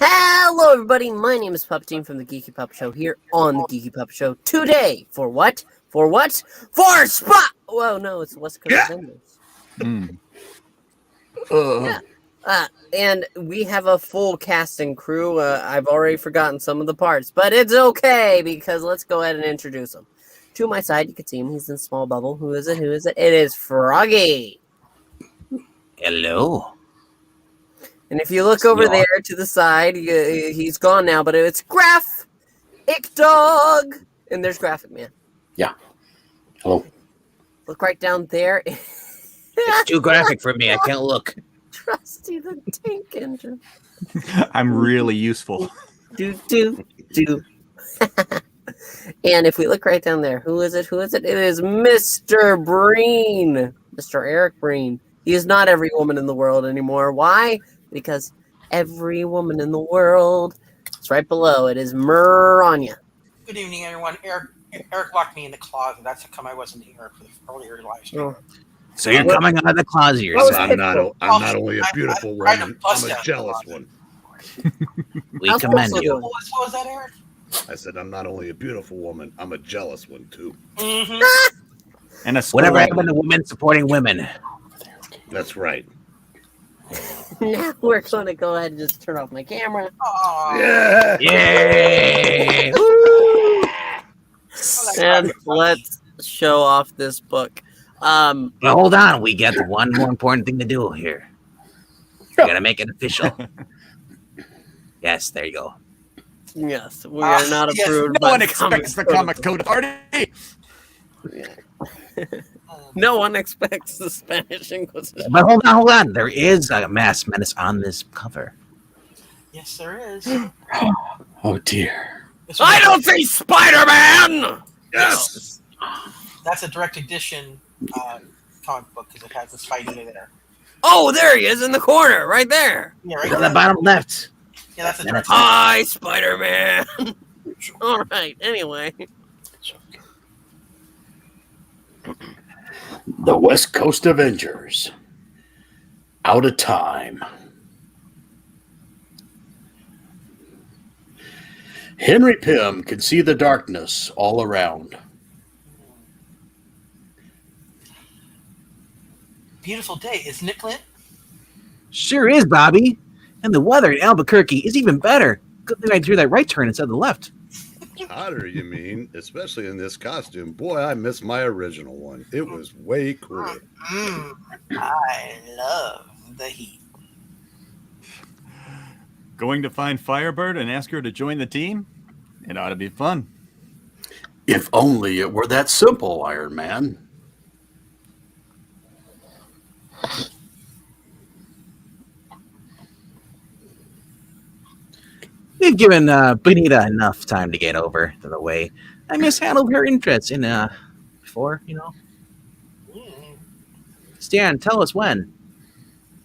Hello, everybody. My name is Puppetine from the Geeky Pup Show here on the Geeky Pup Show today. For what? For what? For Spot! Whoa, no, it's West Coast Avengers. And we have a full cast and crew. I've already forgotten some of the parts, but it's okay because let's go ahead and introduce them. To my side, you can see him. He's in a small bubble. Who is it? Who is it? It is Froggy. Hello. And if you look over there to the side, he's gone now, but it's Graph, Dog, and there's Graphic Man. Yeah. Hello. Look right down there. It's too graphic for me. I can't look. Trusty the Tank Engine. I'm really useful. Do. And if we look right down there, who is it? Who is it? It is Mr. Breen. Mr. Eric Breen. He is not every woman in the world anymore. Why? Because every woman in the world is right below. It is Miranya. Good evening, everyone. Eric locked me in the closet. That's how come I wasn't here for the earlier live stream. Oh. So you're coming out of the closet yourself. I'm not only a beautiful woman, I'm a jealous one. We commend you. What was that, Eric? I said I'm not only a beautiful woman, I'm a jealous one too. Mm-hmm. And Whatever happened to women supporting women? That's right. Now we're going to go ahead and just turn off my camera. Yeah! Yay! And let's show off this book. Well, hold on. We got one more important thing to do here. We got to make it official. Yes, there you go. Yes, we are not approved. No one expects the comic code party. No one expects the Spanish Inquisition. But hold on. There is a mass menace on this cover. Yes, there is. Oh dear. I don't see Spider-Man! Yes! That's a direct edition comic book because it has this fight either there. Oh, there he is in the corner, right there. Yeah, right On there. the bottom left. Yeah, that's a direct Hi, Spider-Man. All right, anyway. The West Coast Avengers. Out of time. Henry Pym can see the darkness all around. beautiful day, isn't it, Clint? Sure is, Bobby. And the weather in Albuquerque is even better. Good thing I threw that right turn instead of the left. Hotter, you mean? Especially in this costume. Boy, I miss my original one. It was way cooler. I love the heat. Going to find Firebird and ask her to join the team? It ought to be fun. If only it were that simple, Iron Man. We've given Benita enough time to get over to the way. I mishandled her interests in before, you know. Stan, tell us when.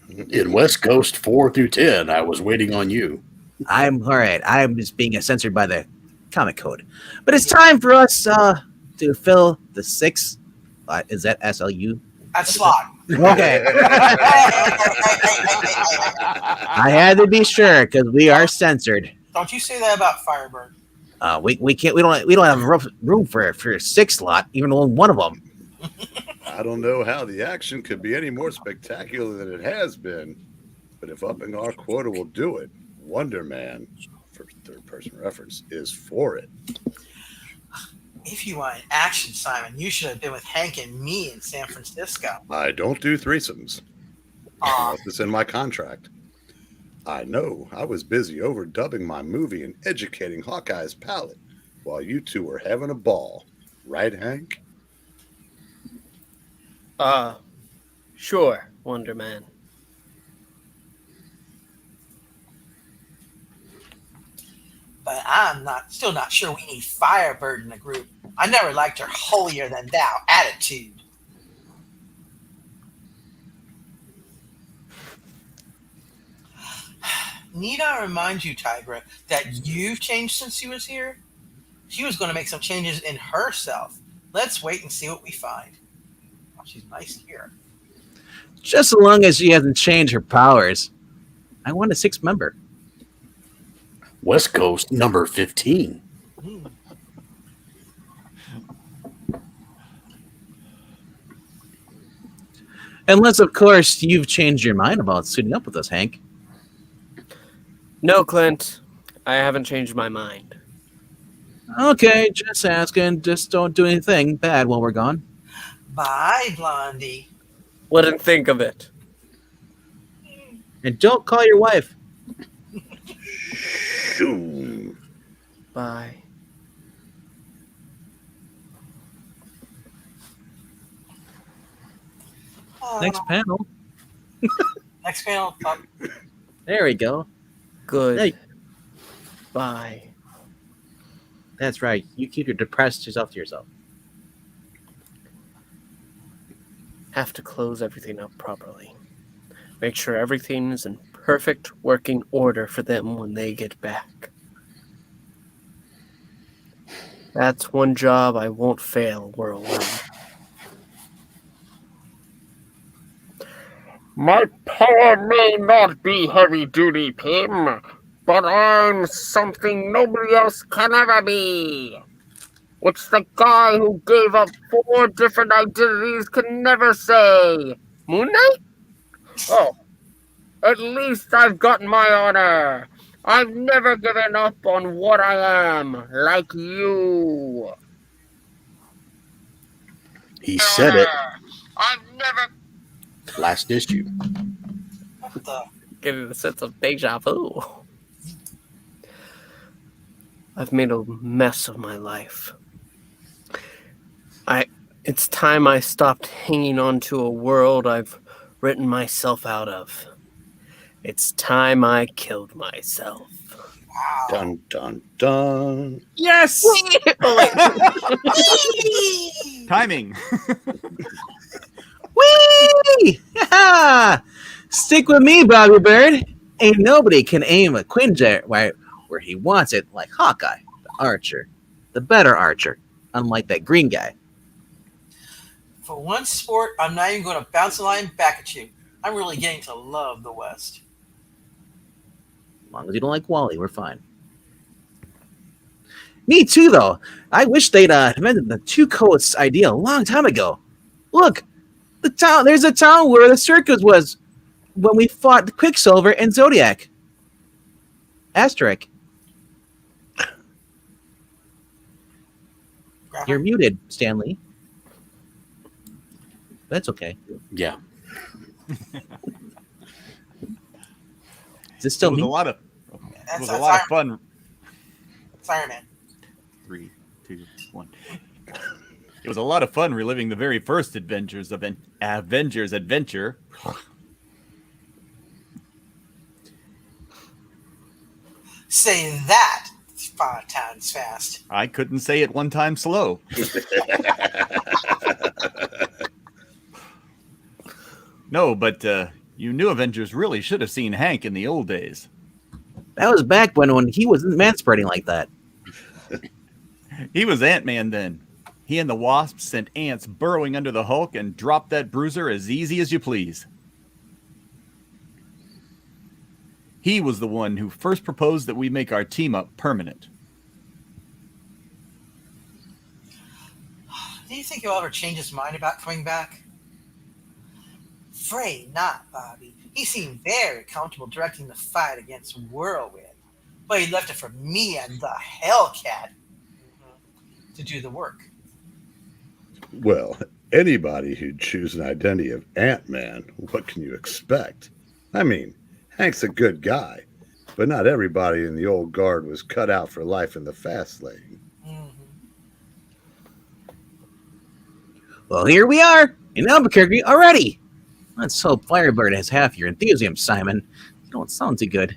In West Coast 4 through 10, I was waiting on you. I'm all right. I'm just being censored by the comic code. But it's time for us to fill the 6. Is that SLU? That's slot. Okay. I had to be sure because we are censored. Don't you say that about Firebird. We can't. We don't have room for a 6 slot, even on one of them. I don't know how the action could be any more spectacular than it has been, but if upping our quota will do it, Wonder Man, for third-person reference, is for it. If you want action, Simon, you should have been with Hank and me in San Francisco. I don't do threesomes. Unless it's in my contract. I know. I was busy overdubbing my movie and educating Hawkeye's palate while you two were having a ball. Right, Hank? Sure, Wonder Man. But I'm still not sure we need Firebird in the group. I never liked her holier than thou attitude. Need I remind you, Tigra, that you've changed since she was here? She was going to make some changes in herself. Let's wait and see what we find. Oh, she's nice here. Just as long as she hasn't changed her powers. I want a 6th member. West Coast number 15. Unless, of course, you've changed your mind about suiting up with us, Hank. No, Clint. I haven't changed my mind. Okay, just asking. Just don't do anything bad while we're gone. Bye, Blondie. Wouldn't think of it. And don't call your wife. Shoo. Bye. Next panel. Next panel. There we go. Good. Hey. Bye. That's right. You keep your depressed yourself to yourself. Have to close everything up properly. Make sure everything is in perfect working order for them when they get back. That's one job I won't fail whirlwind. My power may not be heavy duty, Pim, but I'm something nobody else can ever be. It's the guy who gave up 4 different identities can never say. Moon Knight? Oh, at least I've gotten my honor. I've never given up on what I am, like you. He said it I've never last issue. What the? getting a sense of deja vu. I've made a mess of my life. It's time I stopped hanging on to a world I've written myself out of. It's time I killed myself. Wow. Dun, dun, dun. Yes! Timing. Whee! Yeah! Stick with me, Bobby Bird. Ain't nobody can aim a Quinjet where he wants it like Hawkeye, the archer. The better archer, unlike that green guy. For one sport, I'm not even going to bounce a line back at you. I'm really getting to love the West. As long as you don't like Wally, we're fine. Me too, though. I wish they'd invented the two coasts idea a long time ago. Look, the town. There's a town where the circus was when we fought Quicksilver and Zodiac. Asterisk. You're muted, Stanley. That's okay. Yeah. Is this still It was me? a lot of That's fun. Iron Man. 3, 2, 1. It was a lot of fun reliving the very first Avengers adventure. Say that 5 times fast. I couldn't say it one time slow. No, but you new Avengers really should have seen Hank in the old days. That was back when he wasn't manspreading like that. He was Ant-Man then. He and the Wasp sent ants burrowing under the Hulk and dropped that bruiser as easy as you please. He was the one who first proposed that we make our team up permanent. Do you think he'll ever change his mind about coming back? Afraid not, Bobby. He seemed very comfortable directing the fight against Whirlwind. But he left it for me and the Hellcat to do the work. Well, anybody who'd choose an identity of Ant-Man, what can you expect? I mean, Hank's a good guy, but not everybody in the old guard was cut out for life in the fast lane. Well, here we are in Albuquerque already. Let's hope Firebird has half your enthusiasm, Simon. You don't sound too good.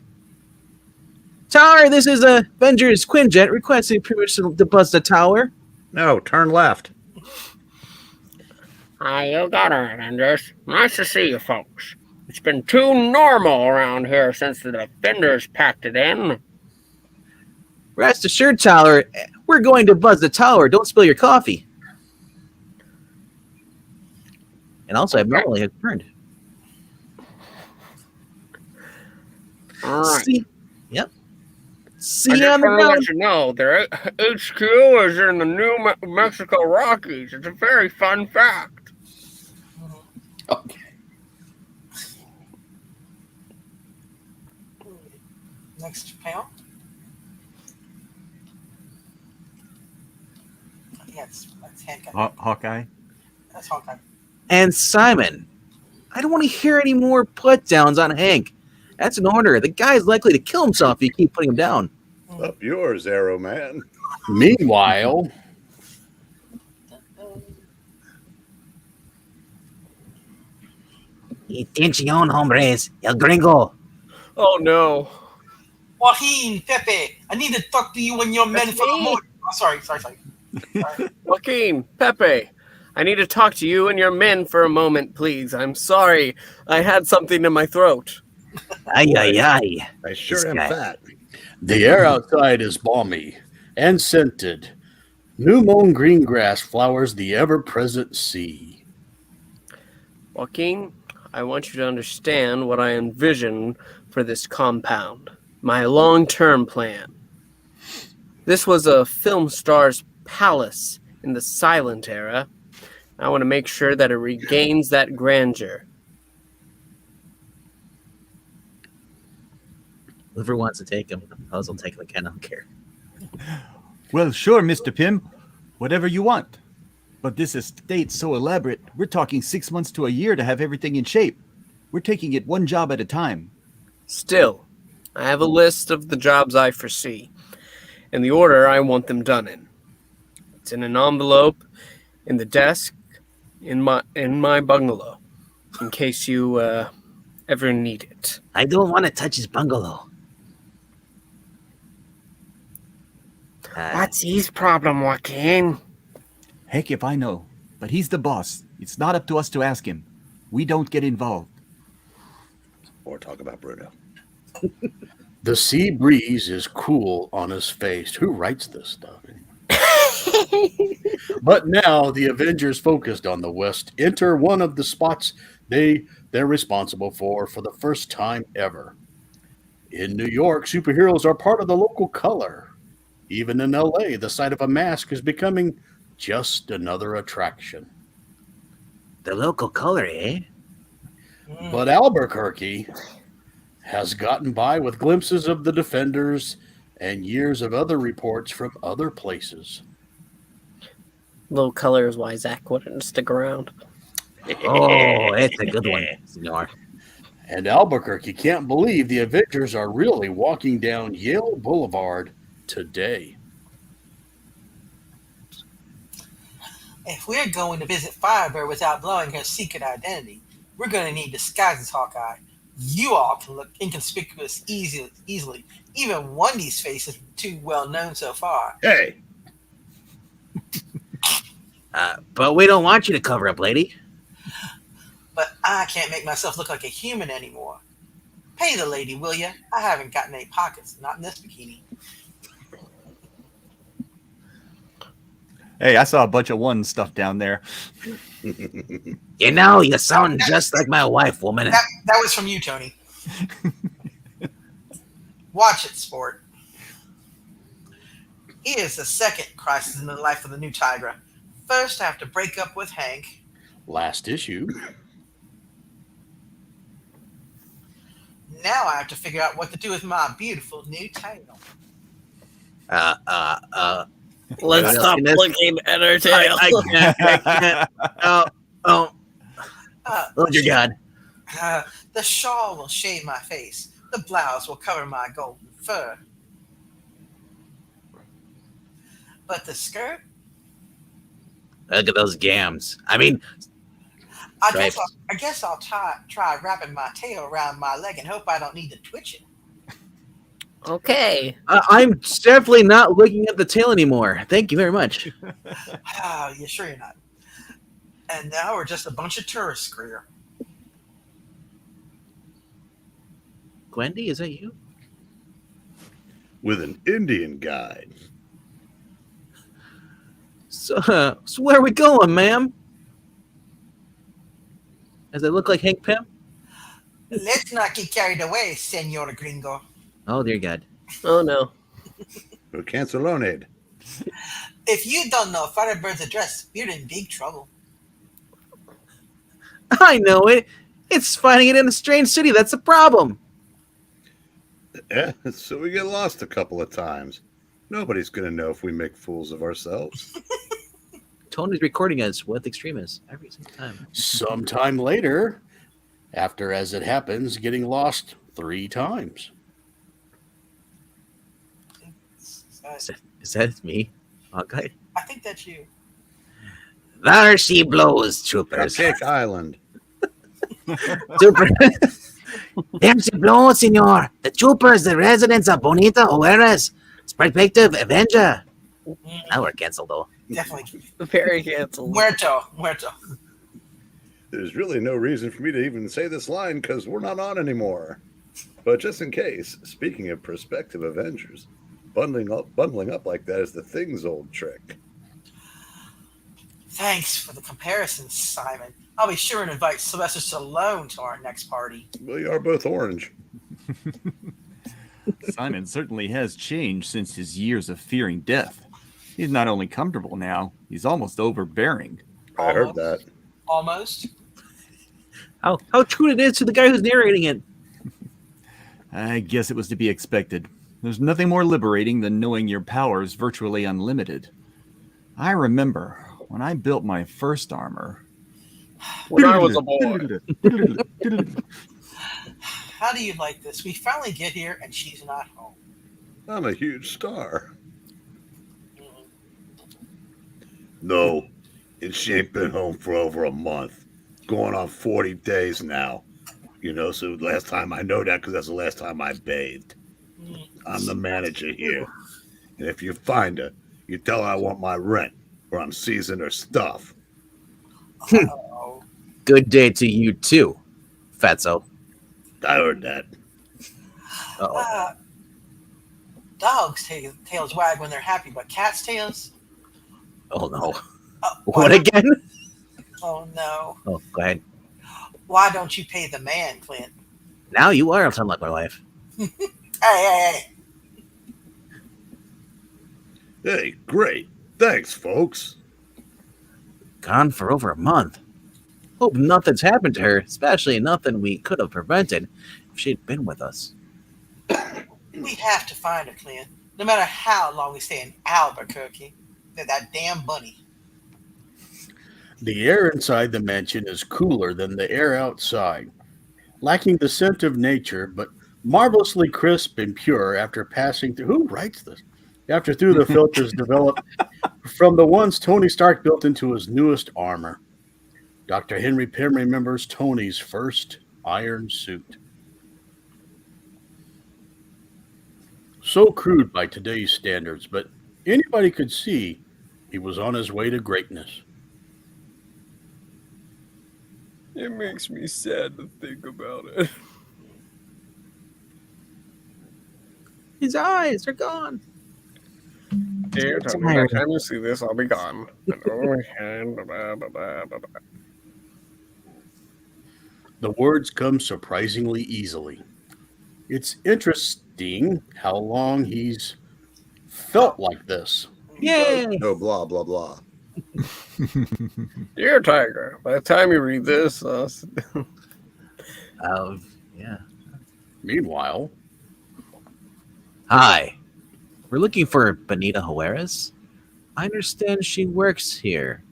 Tower, this is Avengers Quinjet requesting permission to buzz the tower. No, turn left. Hi, you got it, Avengers. Nice to see you folks. It's been too normal around here since the Defenders packed it in. Rest assured, Tower, we're going to buzz the tower. Don't spill your coffee. And also, I've normally returned. All right. See, yep. See I you just on the want to ground. let you know their HQ is in the New Mexico Rockies. It's a very fun fact. Okay. Next panel. Yeah, that's Hank. Hawkeye. That's Hawkeye. And Simon, I don't want to hear any more put downs on Hank. That's an order. The guy's likely to kill himself if you keep putting him down. Up yours, Arrow Man. Meanwhile, Atención, hombres. El gringo. Oh no. Joaquin, Pepe, I need to talk to you and your men That's for a me. moment. Oh, sorry. Sorry. Joaquin, Pepe, I need to talk to you and your men for a moment, please. I'm sorry. I had something in my throat. Ay, ay, ay. I sure This am guy. fat. the air outside is balmy and scented. New mown green grass flowers the ever-present sea. Joaquin, I want you to understand what I envision for this compound. My long-term plan. This was a film star's palace in the silent era. I want to make sure that it regains that grandeur. Whoever wants to take him, I'll take him again. I don't care. Well, sure, Mr. Pym. Whatever you want. But this estate's so elaborate, we're talking 6 months to a year to have everything in shape. We're taking it one job at a time. Still, I have a list of the jobs I foresee and the order I want them done in. It's in an envelope in the desk in my bungalow, in case you ever need it. I don't want to touch his bungalow. That's his problem, Joaquin. Heck if I know. But he's the boss. It's not up to us to ask him. We don't get involved. Or talk about Bruno. The sea breeze is cool on his face. Who writes this stuff? But now the Avengers, focused on the West, enter one of the spots they're responsible for the first time ever. In New York, superheroes are part of the local color. Even in LA, the sight of a mask is becoming just another attraction. The local color, eh? But Albuquerque has gotten by with glimpses of the Defenders and years of other reports from other places. Low color is why Zach wouldn't stick around. Oh, it's a good one, senor. And Albuquerque can't believe the Avengers are really walking down Yale Boulevard today. If we're going to visit Firebird without blowing her secret identity, we're going to need disguises, Hawkeye. You all can look inconspicuous easily. Even Wendy's face is too well known so far. Hey, But we don't want you to cover up, lady. But I can't make myself look like a human anymore. Pay the lady, will ya? I haven't got any pockets, not in this bikini. Hey, I saw a bunch of one stuff down there. You know, you sound just like my wife, woman. That was from you, Tony. Watch it, sport. Here's the second crisis in the life of the new Tigra. First, I have to break up with Hank. Last issue. Now I have to figure out what to do with my beautiful new tail. Let's stop looking at her tail. I can't. Oh, dear God. The shawl will shade my face. The blouse will cover my golden fur. But the skirt? Look at those gams. I mean, I guess I'll try wrapping my tail around my leg and hope I don't need to twitch it. Okay. I'm definitely not looking at the tail anymore. Thank you very much. You sure you're not? And now we're just a bunch of tourists, Greer. Gwendy, is that you? With an Indian guide. So where are we going, ma'am? Does it look like Hank Pym? Let's not get carried away, Senor Gringo. Oh, dear God. Oh no. Canceloned. If you don't know Firebird's address, we're in big trouble. I know it. It's finding it in a strange city. That's the problem. Yeah, so we get lost a couple of times. Nobody's going to know if we make fools of ourselves. Tony's recording us with extremists every single time. Sometime later, after, as it happens, getting lost 3 times. Is that me? Okay. I think that's you. There she blows, troopers. Cupcake Island. Super. There she blows, senor. The troopers, the residents of Bonita Juarez. Perspective Avenger. Now we're canceled, though. Definitely. Very canceled. Muerto. There's really no reason for me to even say this line because we're not on anymore. But just in case, speaking of prospective Avengers, bundling up like that is the Thing's old trick. Thanks for the comparison, Simon. I'll be sure and invite Sylvester Stallone to our next party. We are both orange. Simon certainly has changed since his years of fearing death. He's not only comfortable now, he's almost overbearing. I heard that. Almost. How true it is to the guy who's narrating it. I guess it was to be expected. There's nothing more liberating than knowing your power is virtually unlimited. I remember when I built my first armor. When I was a boy. How do you like this? We finally get here and she's not home. I'm a huge star. No, and she ain't been home for over a month. Going on 40 days now. You know, so last time I know that because that's the last time I bathed. I'm the manager here. And if you find her, you tell her I want my rent or I'm seizing her stuff. Oh. Good day to you, too, Fatso. I heard that. Uh-oh. Dogs' tails wag when they're happy, but cats' tails? Oh, no. Why What don't- again? Oh, no. Oh, go ahead. Why don't you pay the man, Clint? Now you are something like my wife. Hey. Hey, great. Thanks, folks. Gone for over a month. Hope nothing's happened to her, especially nothing we could have prevented if she'd been with us. We have to find her, Clint. No matter how long we stay in Albuquerque. That damn bunny. The air inside the mansion is cooler than the air outside, lacking the scent of nature, but marvelously crisp and pure after passing through. Who writes this? After through the filters developed from the ones Tony Stark built into his newest armor. Dr. Henry Pym remembers Tony's first iron suit. So crude by today's standards, but anybody could see he was on his way to greatness. It makes me sad to think about it. His eyes are gone. Dear Tony, by the time you see this, I'll be gone. The words come surprisingly easily. It's interesting how long he's felt like this. Yay! No, blah, blah, blah. Dear Tiger, by the time you read this, Yeah. Meanwhile, Hi. We're looking for Bonita Juarez. I understand she works here.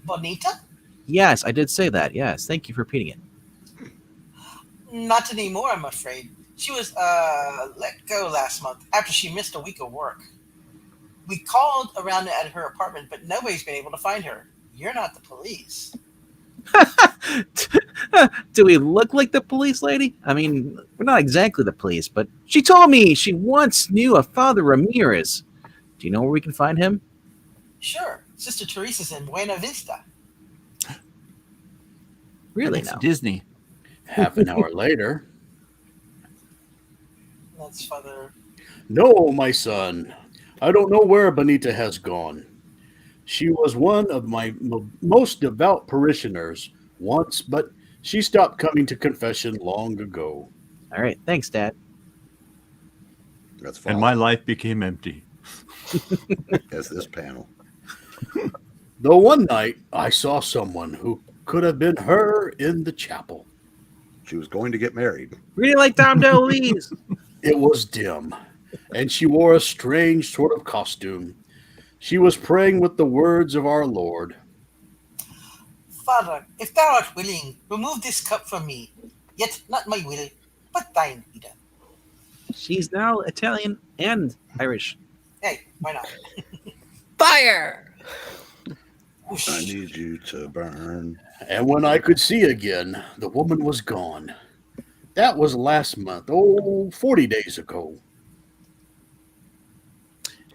Bonita? Yes, I did say that. Yes, thank you for repeating it. Not anymore, I'm afraid. She was let go last month after she missed a week of work. We called around at her apartment, but nobody's been able to find her. You're not the police. Do we look like the police lady? I mean, we're not exactly the police, but she told me she once knew a Father Ramirez. Do you know where we can find him? Sure, Sister Teresa's in Buena Vista. Really That's now? Disney. Half an hour later. That's Father. No, my son. I don't know where Benita has gone. She was one of my most devout parishioners once, but she stopped coming to confession long ago. All right, thanks, Dad. That's fine. And my life became empty. As this panel. Though one night I saw someone who could have been her in the chapel. She was going to get married. Really like Tom DeLuise. It was dim, and she wore a strange sort of costume. She was praying with the words of our Lord. Father, if thou art willing, remove this cup from me. Yet not my will, but thine be done. She's now Italian and Irish. Hey, why not? Fire! Whoosh. I need you to burn. And when I could see again, the woman was gone. That was last month, 40 days ago.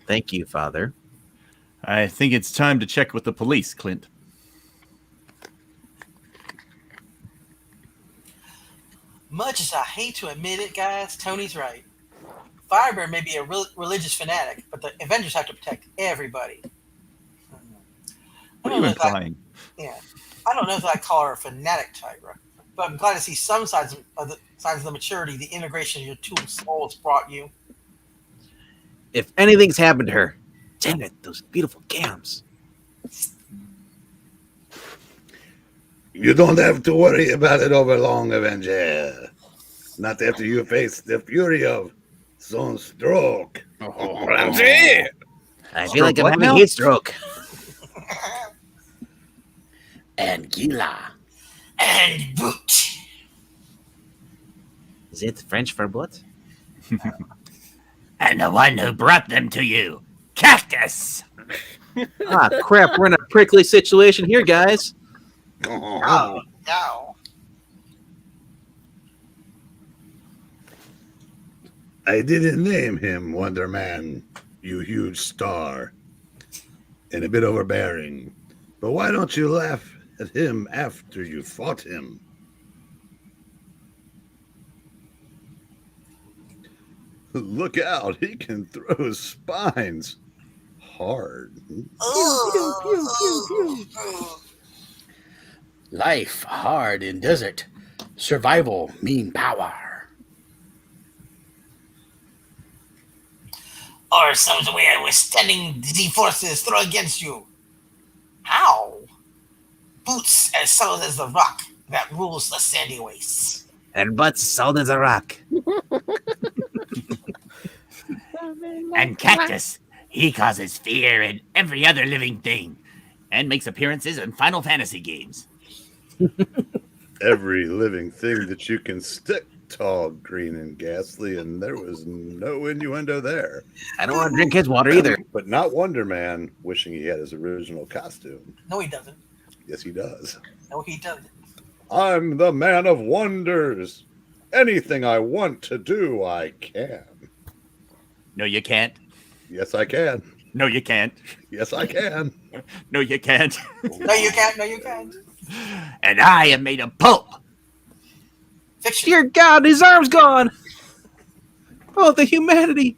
Thank you, Father. I think it's time to check with the police, Clint. Much as I hate to admit it, guys, Tony's right. Firebird may be a religious fanatic, but the Avengers have to protect everybody. What are you implying? I don't know if I call her a fanatic, Tyra, but I'm glad to see some signs of the maturity the integration of your two souls brought you. If anything's happened to her, damn it, those beautiful gams. You don't have to worry about it over long, Avenger. Not after you face the fury of Sunstroke. I feel like I'm what having now? heat stroke. And Gila. And boot. Is it French for what? And the one who brought them to you, Cactus. Ah, crap, we're in a prickly situation here, guys. Oh, no. I didn't name him Wonder Man, you huge star. And a bit overbearing. But why don't you laugh at him after you fought him? Look out, he can throw spines hard. Life hard in desert. Survival mean power. Or somewhere withstanding the forces throw against you. How? Boots as solid as the rock that rules the sandy wastes. And butts solid as a rock. And Cactus, he causes fear in every other living thing and makes appearances in Final Fantasy games. Every living thing that you can stick, tall, green, and ghastly, and there was no innuendo there. I don't want to drink his water either. But not Wonder Man wishing he had his original costume. No, he doesn't. Yes, he does. No, he doesn't. I'm the man of wonders. Anything I want to do, I can. No, you can't. Yes, I can. No, you can't. Yes, I can. No, you can't. No, you can't. No, you can't. And I am made of pulp. Fiction. Dear God, his arm's gone. Oh, the humanity.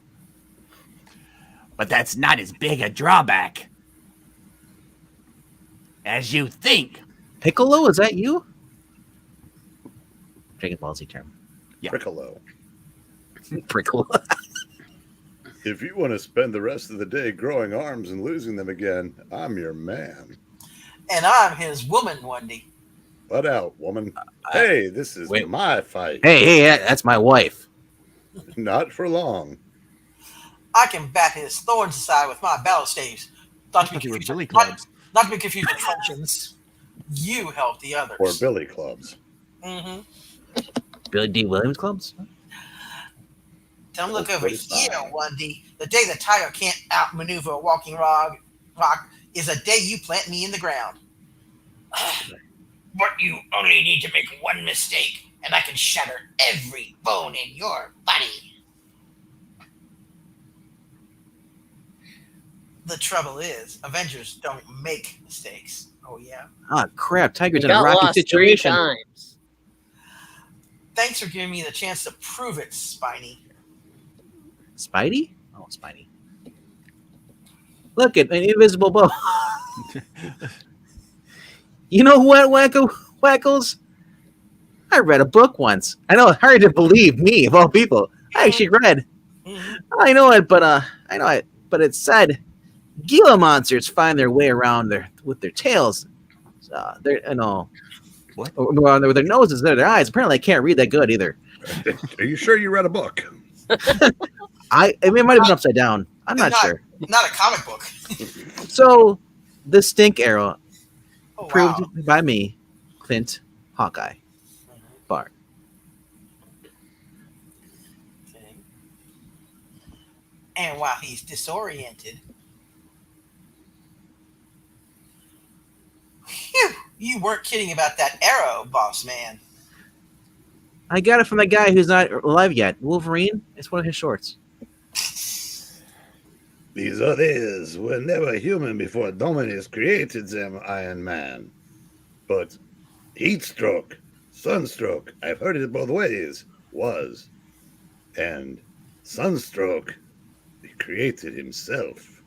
But that's not as big a drawback as you think. Piccolo, is that you? Dragon Ball Z term. Yeah. Piccolo. Piccolo. If you want to spend the rest of the day growing arms and losing them again, I'm your man. And I'm his woman, Wendy. Butt out, woman. Hey, this is wait. my fight. Hey, that's my wife. Not for long. I can bat his thorns aside with my battle staves. Not to be thought you were confused, billy not, clubs. not to be confused with truncheons. You help the others. Or billy clubs. Mm-hmm. Billy D. Williams clubs? Don't look Oh, over it's here, fine. Wendy. The day the tiger can't outmaneuver a walking rock is a day you plant me in the ground. But you only need to make one mistake, and I can shatter every bone in your body. The trouble is, Avengers don't make mistakes. Oh, yeah? Ah, crap. Tiger's You in a got rocky lost 3 situation. times. Thanks for giving me the chance to prove it, Spiny. Spidey? Oh, Spidey. Look at an invisible bow. You know what, Wackles? I read a book once. I know, hard to believe me, of all people. I actually read. I know it, but But it said Gila monsters find their way around with their tails. What? With their noses, their eyes. Apparently, I can't read that good either. Are you sure you read a book? It might have been upside down. I'm not sure. Not a comic book. So, the stink arrow, Oh, proved wow. by me, Clint Hawkeye Bart. Okay. And while he's disoriented, phew, you weren't kidding about that arrow, boss man. I got it from the guy who's not alive yet. Wolverine. It's one of his shorts. These others were never human before Dominus created them, Iron Man. But heatstroke, sunstroke, I've heard it both ways, was. And sunstroke, he created himself.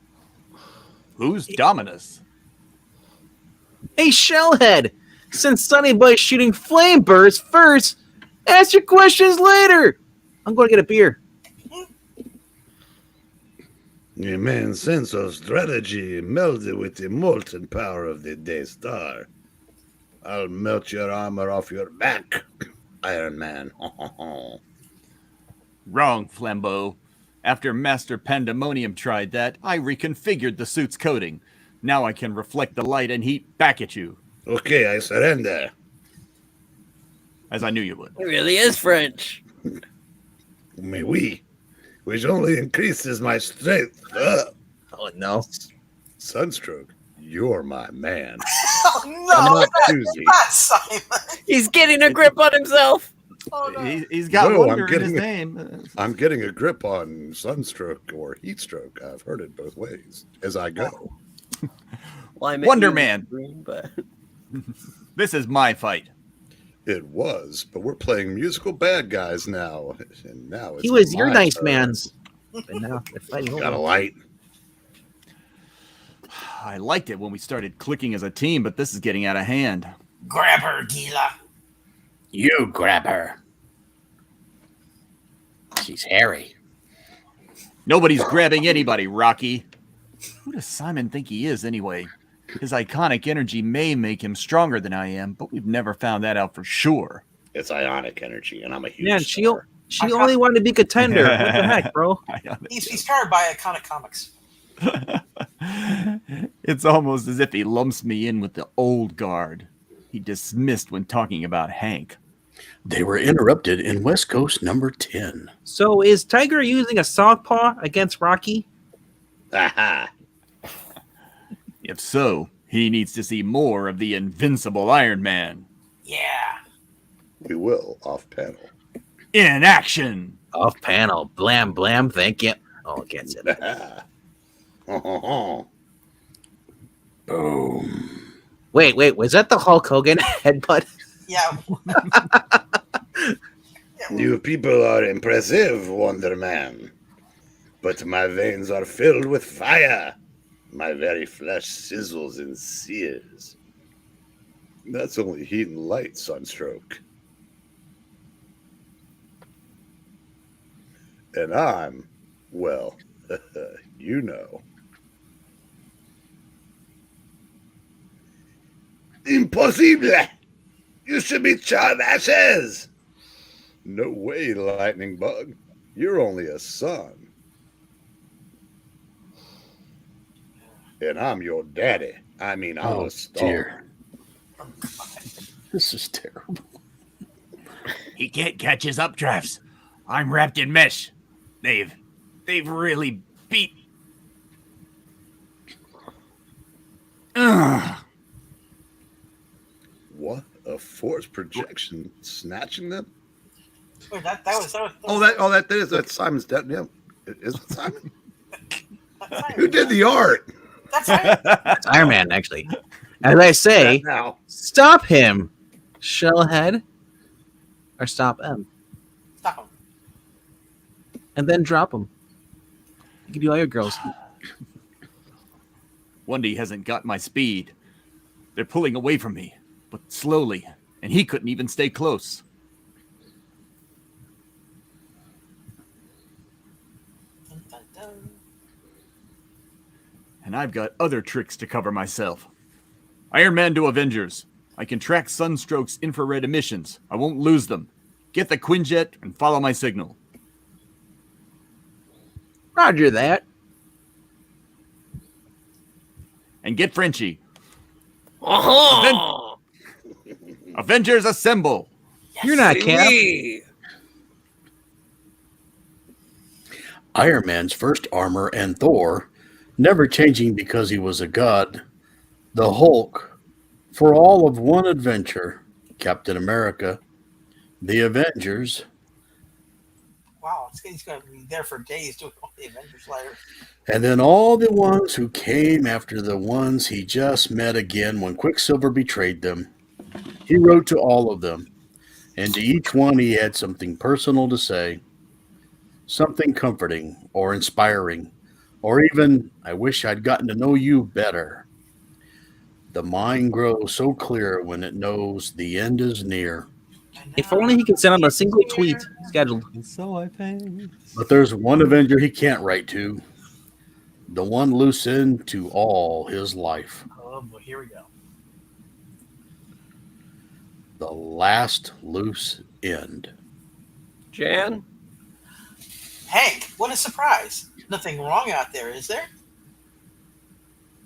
Who's Dominus? Hey, Shellhead! Since Sonny Boy's shooting flame bursts first, ask your questions later! I'm going to get a beer. Your man's sense of strategy melded with the molten power of the Day Star. I'll melt your armor off your back, Iron Man. Wrong, Flambeau. After Master Pandemonium tried that, I reconfigured the suit's coating. Now I can reflect the light and heat back at you, Okay, I surrender. as I knew you would. He really is French. Mais oui, which only increases my strength. Oh, no. Sunstroke, you're my man. Oh, I'm no, not choosy. not Simon. He's getting a grip on himself. Oh, no. He's got No, I'm wonder in his kidding. name. I'm getting a grip on sunstroke or heatstroke. I've heard it both ways as I go. Well, I meant Wonder you, Man. Green, but This is my fight. It was, but we're playing musical bad guys now. And now it's He was your my nice turn. man's. But now they're fighting Got a over. light. I liked it when we started clicking as a team, but this is getting out of hand. Grab her, Gila. You grab her. She's hairy. Nobody's grabbing anybody, Rocky. Who does Simon think he is, anyway? His iconic energy may make him stronger than I am, but we've never found that out for sure. It's ionic energy, and I'm a huge Yeah, star. she only wanted to be contender. What the heck, bro? He's powered by iconic comics. It's almost as if he lumps me in with the old guard he dismissed when talking about Hank. They were interrupted in West Coast number 10. So is Tiger using a southpaw against Rocky? Aha! If so, he needs to see more of the invincible Iron Man. Yeah. We will off panel. In action! Off panel. Blam, blam. Thank you. Oh, I can't say that. Boom. Wait. Was that the Hulk Hogan headbutt? Yeah. You people are impressive, Wonder Man. But my veins are filled with fire. My very flesh sizzles and sears. That's only heat and light, Sunstroke. And I'm, well, you know. Impossible! You should be charred ashes! No way, Lightning Bug. You're only a son. And I'm your daddy. I mean, I'm Oh, a star. dear. This is terrible. He can't catch his updrafts. I'm wrapped in mesh. They've really beat. Ugh. What A force projection snatching them? Wait, that was That is that's Simon's dad. Yeah. Is it Simon? Who did the art? That's Iron. It's Iron Man, actually. As I say, Now. stop him, Shellhead, or stop him, Stop him. and then drop him. You can do all your girls. Wendy hasn't got my speed. They're pulling away from me, but slowly, and he couldn't even stay close. Dun, dun, dun. And I've got other tricks to cover myself. Iron Man to Avengers. I can track Sunstroke's infrared emissions. I won't lose them. Get the Quinjet and follow my signal. Roger that. And get Frenchie. Oh, Avengers assemble. You're not Cap. Iron Man's first armor and Thor, never changing because he was a god. The Hulk, for all of one adventure. Captain America, the Avengers, Wow, he's going to be there for days doing all the Avengers later. and then all the ones who came after the ones he just met again when Quicksilver betrayed them. He wrote to all of them, and to each one he had something personal to say, something comforting or inspiring, or even, I wish I'd gotten to know you better. The mind grows so clear when it knows the end is near. If only he could send out a single tweet scheduled. And so I paid. But there's one Avenger he can't write to, the one loose end to all his life. Oh boy, here we go. The last loose end. Jan? Hank, what a surprise. Nothing wrong out there, is there?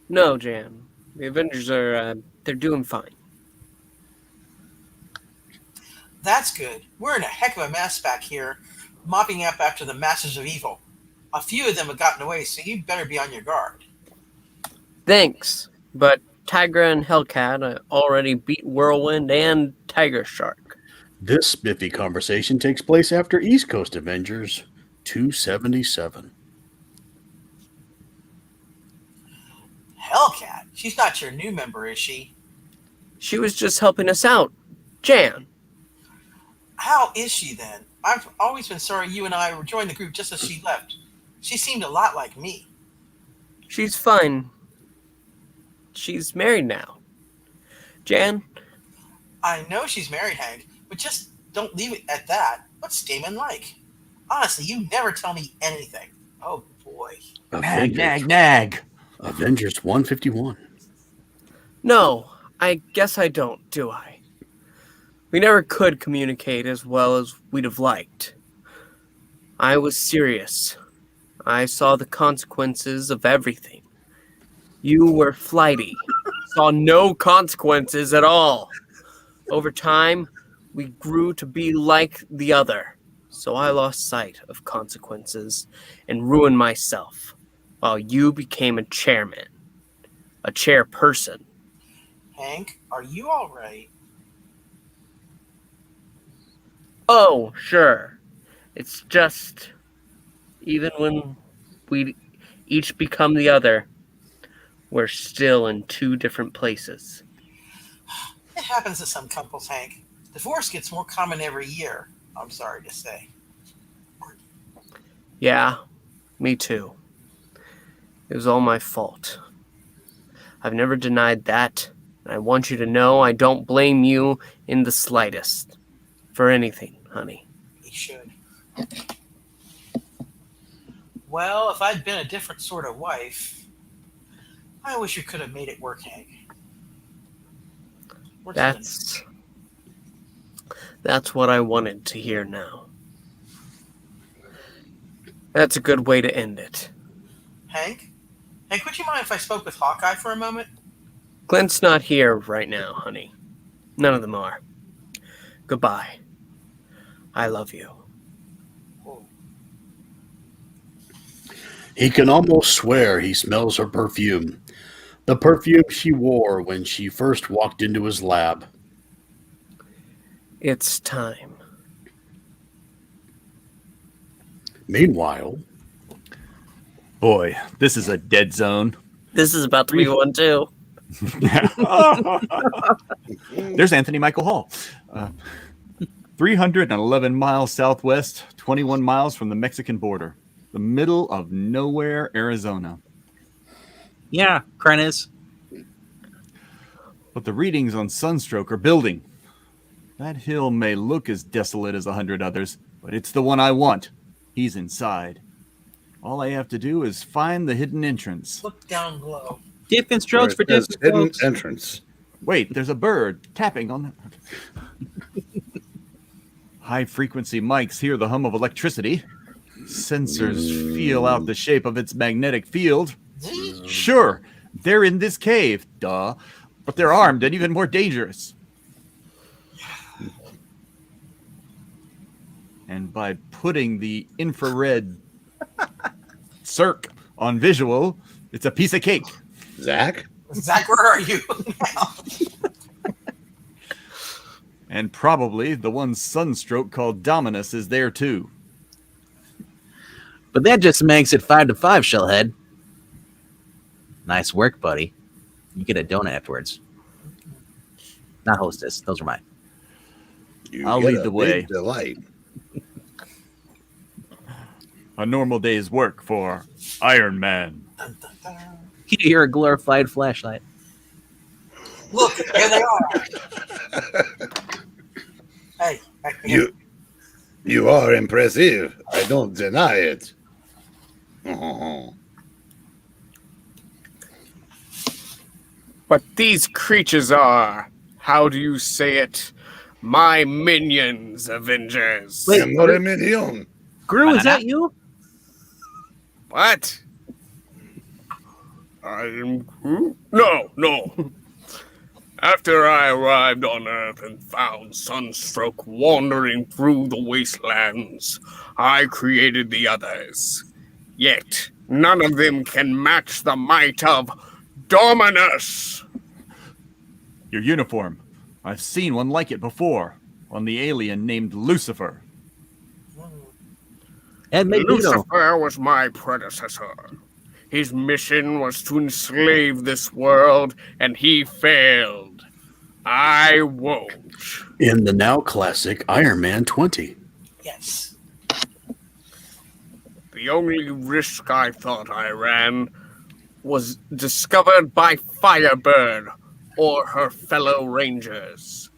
No, Jan. The Avengers are, they're doing fine. That's good. We're in a heck of a mess back here, mopping up after the Masters of Evil. A few of them have gotten away, so you better be on your guard. Thanks, but Tigra and Hellcat already beat Whirlwind and Tiger Shark. This spiffy conversation takes place after East Coast Avengers 277. Hellcat? She's not your new member, is she? She was just helping us out. Jan. How is she then? I've always been sorry you and I joined the group just as she left. She seemed a lot like me. She's fine. She's married now. Jan? I know she's married, Hank, but just don't leave it at that. What's Damon like? Honestly, you never tell me anything. Oh, boy. Nag. Avengers 151. No, I guess I don't, do I? We never could communicate as well as we'd have liked. I was serious. I saw the consequences of everything. You were flighty. Saw no consequences at all. Over time, we grew to be like the other. So I lost sight of consequences and ruined myself, while you became a chairman. A chairperson. Hank, are you all right? Oh, sure. It's just, even when we each become the other, we're still in two different places. It happens to some couples, Hank. Divorce gets more common every year, I'm sorry to say. Yeah, me too. It was all my fault. I've never denied that, and I want you to know I don't blame you in the slightest. For anything, honey. He should. Well, if I'd been a different sort of wife, I wish you could have made it work, Hank. That's what I wanted to hear now. That's a good way to end it. Hank? Hank, would you mind if I spoke with Hawkeye for a moment? Glenn's not here right now, honey. None of them are. Goodbye. I love you. He can almost swear he smells her perfume. The perfume she wore when she first walked into his lab. It's time. Meanwhile, Boy, this is a dead zone. This is about to be one too. There's Anthony Michael Hall. 311 miles southwest, 21 miles from the Mexican border. The middle of nowhere, Arizona. Yeah, Krennis. But the readings on Sunstroke are building. That hill may look as desolate as 100 others, but it's the one I want. He's inside. All I have to do is find the hidden entrance. Look down below. Different strokes for Where it says different hidden folks. entrance. Wait, there's a bird tapping on the... High-frequency mics hear the hum of electricity. Sensors feel out the shape of its magnetic field. Sure, they're in this cave, duh. But they're armed and even more dangerous. And by putting the infrared circ on visual, it's a piece of cake. Zach? Zach, where are you now? And probably the one Sunstroke called Dominus is there too. But that just makes it 5 to 5, Shellhead. Nice work, buddy. You get a donut afterwards. Not hostess. Those are mine. I'll get lead a the way. big delight. A normal day's work for Iron Man. You hear a glorified flashlight. Look, here they are. Hey, back here. You are impressive. I don't deny it. Oh. But these creatures are, how do you say it? My minions, Avengers. Wait, Amore million. Gru, is that you? What? I am Groot? No. After I arrived on Earth and found Sunstroke wandering through the wastelands, I created the others. Yet, none of them can match the might of Dominus! Your uniform. I've seen one like it before on the alien named Lucifer. And Magneto. Lucifer was my predecessor. His mission was to enslave this world, and he failed. I won't. in the now classic Iron Man 20. Yes. The only risk I thought I ran was discovered by Firebird or her fellow Rangers.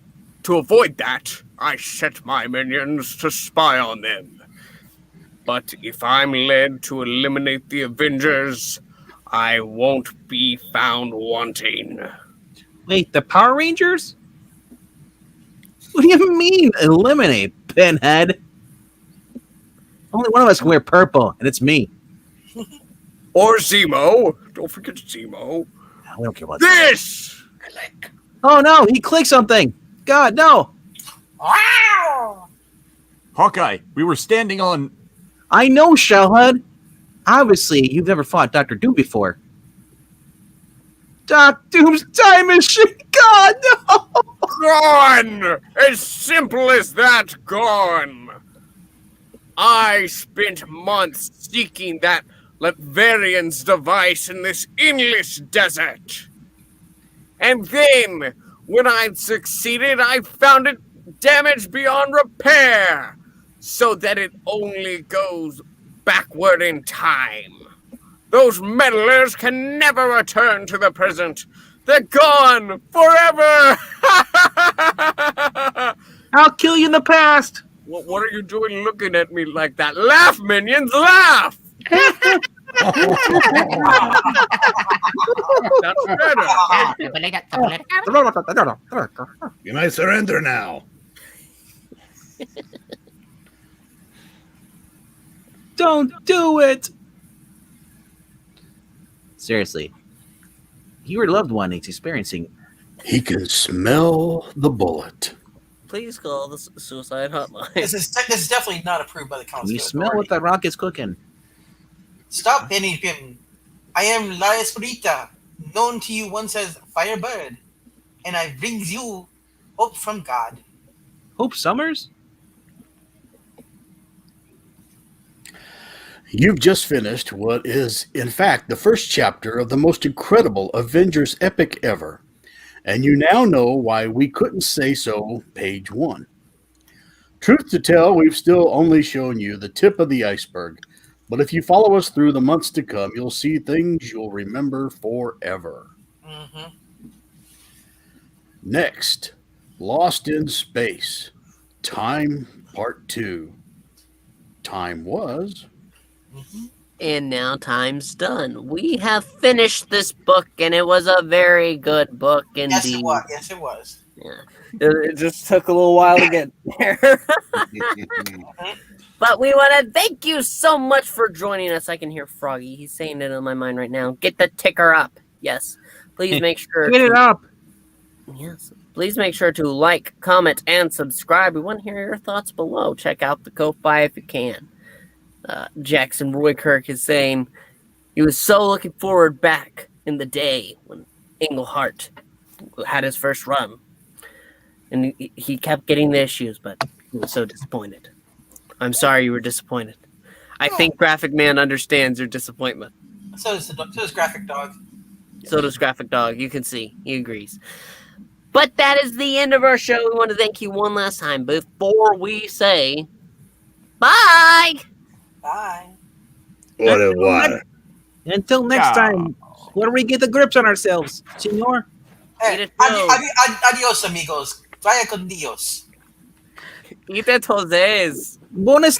To avoid that, I set my minions to spy on them. But if I'm led to eliminate the Avengers, I won't be found wanting. Wait, the Power Rangers? What do you mean, eliminate, Pinhead? Only one of us can wear purple, and it's me. Or Zemo. Don't forget Zemo. We don't care about This! Oh no, he clicked something. God, no. Wow! Hawkeye, we were standing on... I know, Shellhead. Obviously, you've never fought Dr. Doom before. Doc Doom's time machine. God, no. Gone! As simple as that, gone! I spent months seeking that Latvian's device in this endless desert. And then, when I'd succeeded, I found it damaged beyond repair, so that it only goes backward in time. Those meddlers can never return to the present. They're gone forever! I'll kill you in the past. What are you doing looking at me like that? Laugh, minions, laugh! That's better. You might surrender now. Don't do it. Seriously. Your loved one is experiencing. He can smell the bullet. Please call the suicide hotline. This is definitely not approved by the council. You smell what the rock is cooking. Stop any him. I am La Esperita, known to you once as Firebird, and I brings you hope from God. Hope Summers? You've just finished what is, in fact, the first chapter of the most incredible Avengers epic ever, and you now know why we couldn't say so, page 1. Truth to tell, we've still only shown you the tip of the iceberg, but if you follow us through the months to come, you'll see things you'll remember forever. Mm-hmm. Next, Lost in Space, Time Part 2. Time was... And now time's done. We have finished this book, and it was a very good book indeed. Yes, it was. Yes, it was. Yeah. It just took a little while to get there. But we want to thank you so much for joining us. I can hear Froggy. He's saying it in my mind right now. Get the ticker up. Yes. Please make sure. Get it up. Yes. Please make sure to like, comment, and subscribe. We want to hear your thoughts below. Check out the Ko-Fi if you can. Jackson Roykirk is saying he was so looking forward back in the day when Englehart had his first run. And he kept getting the issues, but he was so disappointed. I'm sorry you were disappointed. I think Graphic Man understands your disappointment. So does Graphic Dog. So does Graphic Dog. You can see. He agrees. But that is the end of our show. We want to thank you one last time before we say bye. Bye. What a water. Until next time, where do we get the grips on ourselves, senor? Hey, Eat it, adios, amigos. Vaya con Dios. Eat it, Jose's. Bonus